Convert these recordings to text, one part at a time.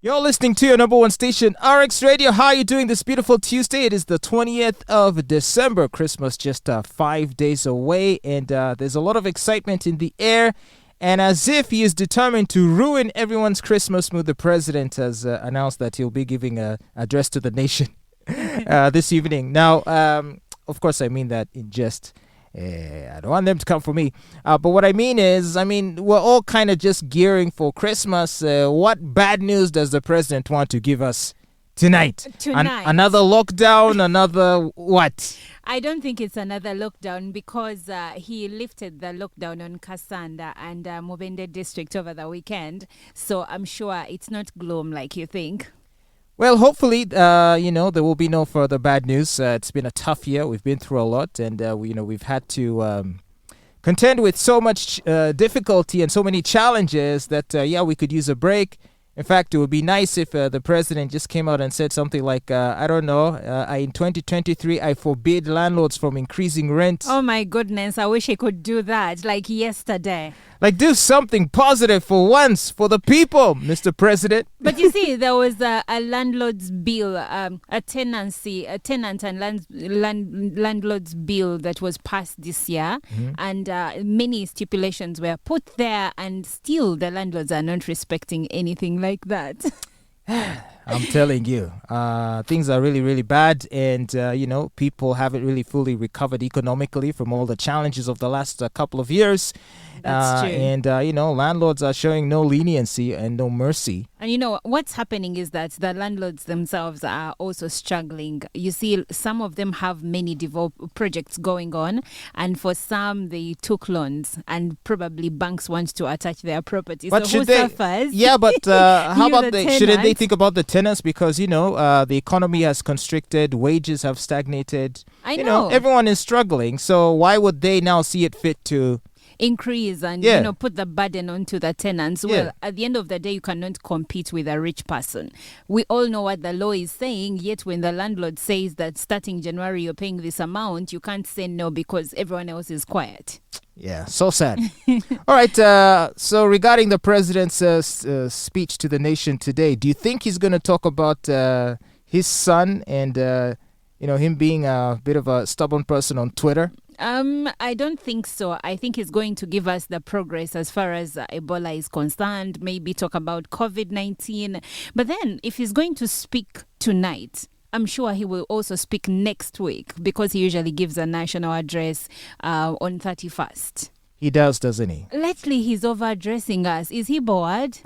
You're listening to your number one station, RX Radio. How are you doing this beautiful Tuesday? It is the 20th of December. Christmas just 5 days away, and there's a lot of excitement in the air. And as if he is determined to ruin everyone's Christmas mood, the president has announced that he'll be giving an address to the nation this evening. Now, of course, I mean that in jest. I don't want them to come for me. But what I mean is, we're all kind of just gearing for Christmas. What bad news does the president want to give us tonight? Another lockdown? Another what? I don't think it's another lockdown because he lifted the lockdown on Kasanda and Mubende district over the weekend. So I'm sure it's not gloom like you think. Well, hopefully, there will be no further bad news. It's been a tough year. We've been through a lot, and we've had to contend with so much difficulty and so many challenges that we could use a break. In fact, it would be nice if the president just came out and said something like, in 2023, I forbid landlords from increasing rent. Oh my goodness, I wish he could do that like yesterday. Like, do something positive for once, for the people, Mr. President. But you see, there was a landlord's bill, a tenant and landlord's bill that was passed this year. Mm-hmm. And many stipulations were put there, and still the landlords are not respecting anything like that. I'm telling you, things are really, really bad. And, people haven't really fully recovered economically from all the challenges of the last couple of years. That's true. And, landlords are showing no leniency and no mercy. And, what's happening is that the landlords themselves are also struggling. You see, some of them have many projects going on. And for some, they took loans. And probably banks want to attach their property. But so who suffers? Yeah, but how about shouldn't they tenants? think about the tenants? Because, the economy has constricted. Wages have stagnated. I know. Everyone is struggling. So why would they now see it fit to increase and put the burden onto the tenants? Well, at the end of the day, you cannot compete with a rich person. We all know what the law is saying, yet when the landlord says that starting January you're paying this amount, you can't say no because everyone else is quiet. Yeah, so sad. All right, so regarding the president's speech to the nation today, do you think he's going to talk about his son and him being a bit of a stubborn person on Twitter? I don't think so. I think he's going to give us the progress as far as Ebola is concerned, maybe talk about COVID-19. But then if he's going to speak tonight, I'm sure he will also speak next week because he usually gives a national address on 31st. He does, doesn't he? Lately, he's over-addressing us. Is he bored?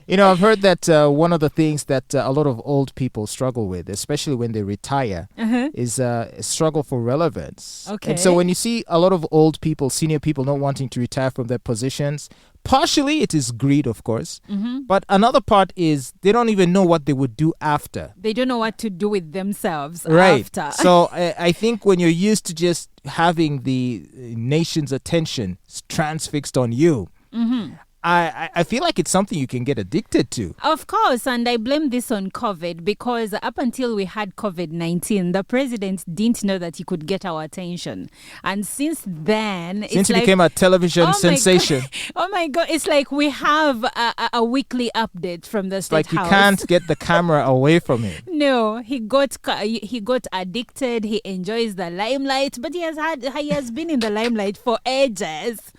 I've heard that one of the things that a lot of old people struggle with, especially when they retire, is a struggle for relevance. Okay. And so when you see a lot of old people, senior people not wanting to retire from their positions, partially it is greed, of course. Mm-hmm. But another part is they don't even know what they would do after. They don't know what to do with themselves after. Right. So I think when you're used to just having the nation's attention transfixed on you, mm-hmm. I feel like it's something you can get addicted to. Of course, and I blame this on COVID because up until we had COVID-19, the president didn't know that he could get our attention. And since then... Since he became a television sensation. Oh my God, it's like we have a weekly update from the State House. Like you can't get the camera away from him. No, he got addicted, he enjoys the limelight, but he has been in the limelight for ages.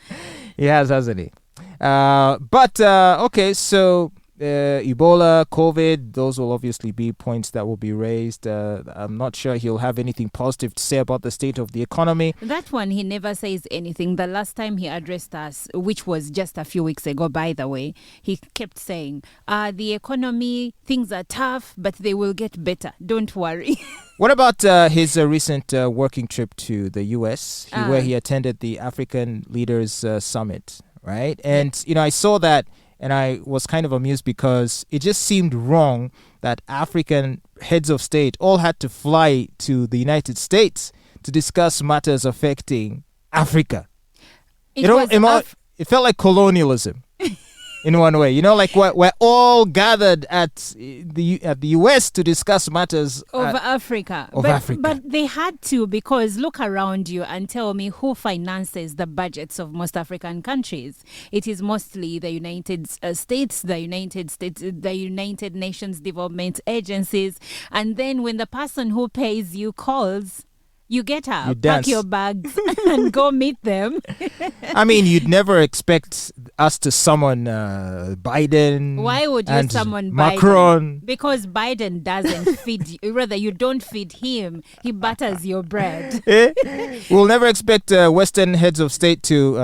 He has, hasn't he? Okay, so Ebola, COVID, those will obviously be points that will be raised. I'm not sure he'll have anything positive to say about the state of the economy. That one, he never says anything. The last time he addressed us, which was just a few weeks ago, by the way, he kept saying, the economy, things are tough, but they will get better. Don't worry. What about his recent working trip to the U.S., where he attended the African Leaders Summit? Right. And, I saw that and I was kind of amused because it just seemed wrong that African heads of state all had to fly to the United States to discuss matters affecting Africa. It felt like colonialism. in one way. You know, like we're all gathered at the US to discuss matters of Africa. Africa. But they had to, because look around you and tell me who finances the budgets of most African countries. It is mostly the United States, the United Nations development agencies. And then when the person who pays you calls, you get up, you pack your bags, and go meet them. I mean, you'd never expect us to summon Biden. Why would you summon Macron? Biden? Because Biden doesn't feed you. Rather, you don't feed him. He butters your bread. We'll never expect Western heads of state to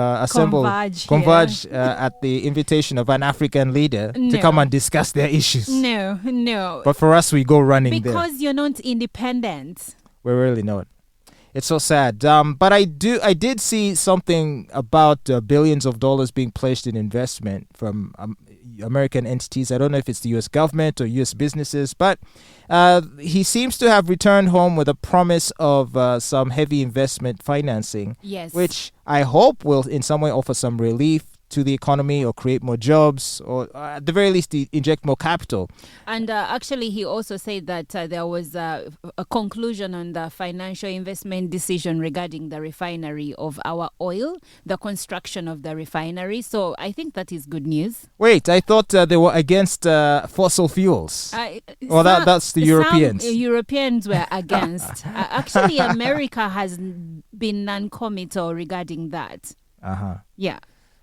converge at the invitation of an African leader to come and discuss their issues. No. But for us, we go running because you're not independent. We're really not. It's so sad. But I did see something about billions of dollars being placed in investment from American entities. I don't know if it's the U.S. government or U.S. businesses, but he seems to have returned home with a promise of some heavy investment financing. Yes. Which I hope will in some way offer some relief to the economy or create more jobs or at the very least inject more capital. And actually he also said that there was a conclusion on the financial investment decision regarding the refinery of our oil, the construction of the refinery. So I think that is good news. Wait, I thought they were against fossil fuels. That's the Europeans. Some Europeans were against. Actually, America has been non-committal regarding that. Yeah.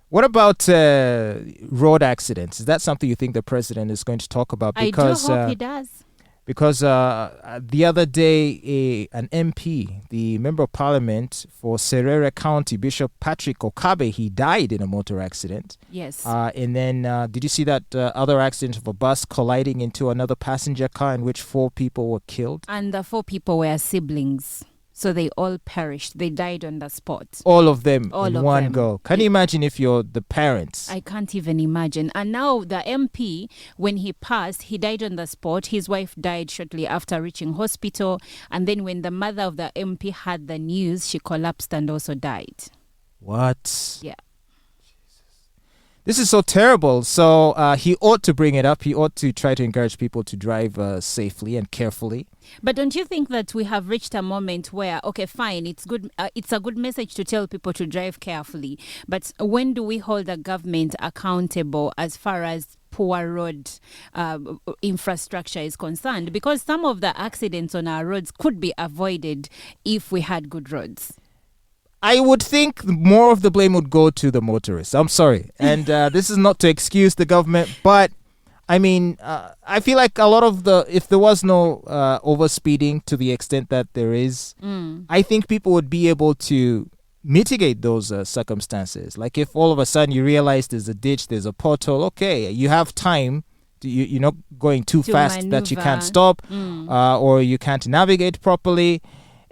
What about road accidents? Is that something you think the president is going to talk about? Because, I do hope he does. Because the other day, an MP, the member of parliament for Serere County, Bishop Patrick Okabe, he died in a motor accident. Yes. And then did you see that other accident of a bus colliding into another passenger car in which 4 people were killed? And the 4 people were siblings. So they all perished. They died on the spot. All of them in one go. Can you imagine if you're the parents? I can't even imagine. And now the MP, when he passed, he died on the spot. His wife died shortly after reaching hospital. And then when the mother of the MP had the news, she collapsed and also died. What? Yeah. This is so terrible. So he ought to bring it up. He ought to try to encourage people to drive safely and carefully. But don't you think that we have reached a moment where, okay, fine, it's good. It's a good message to tell people to drive carefully. But when do we hold the government accountable as far as poor road infrastructure is concerned? Because some of the accidents on our roads could be avoided if we had good roads. I would think more of the blame would go to the motorists. I'm sorry. And this is not to excuse the government, but I mean, I feel like a lot of if there was no overspeeding to the extent that there is, I think people would be able to mitigate those circumstances. Like if all of a sudden you realize there's a ditch, there's a pothole, okay, you have time. You're not going too fast maneuver. That you can't stop or you can't navigate properly.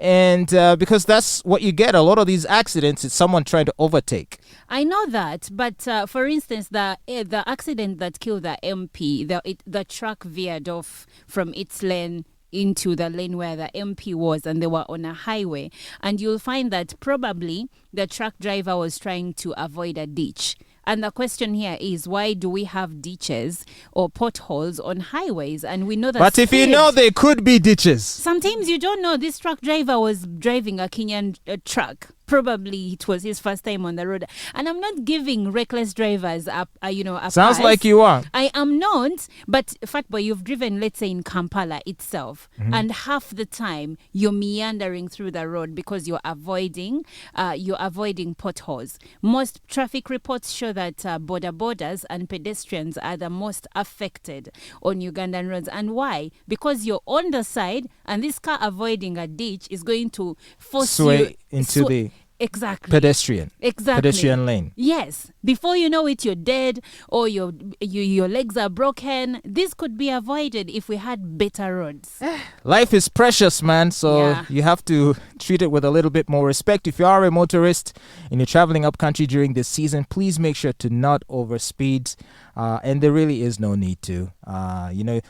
And because that's what you get. A lot of these accidents, it's someone trying to overtake. I know that. But for instance, the accident that killed the MP, the truck veered off from its lane into the lane where the MP was, and they were on a highway. And you'll find that probably the truck driver was trying to avoid a ditch. And the question here is, why do we have ditches or potholes on highways? And we know that. But if you know, there could be ditches. Sometimes you don't know. This truck driver was driving a Kenyan truck. Probably it was his first time on the road. And I'm not giving reckless drivers a Sounds pass. like you are. I am not. But Fatboy, you've driven, let's say, in Kampala itself. And half the time you're meandering through the road because you're avoiding potholes. Most traffic reports show that border borders and pedestrians are the most affected on Ugandan roads. And why? Because you're on the side and this car avoiding a ditch is going to force you into the pedestrian lane. Yes, before you know it, you're dead or your legs are broken. This could be avoided if we had better roads. Life is precious, man, so you have to treat it with a little bit more respect. If you are a motorist and you're traveling up country during this season, please make sure to not overspeed, and there really is no need to.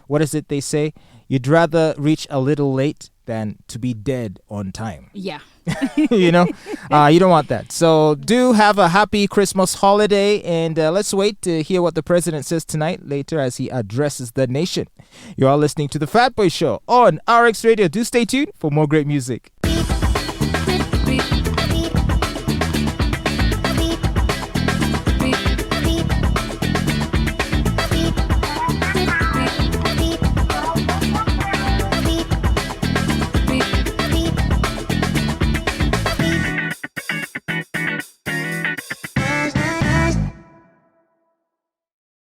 What is it they say? You'd rather reach a little late than to be dead on time. Yeah. You don't want that. So do have a happy Christmas holiday, and let's wait to hear what the president says tonight later as he addresses the nation. You are listening to the Fatboy Show on RX Radio. Do stay tuned for more great music.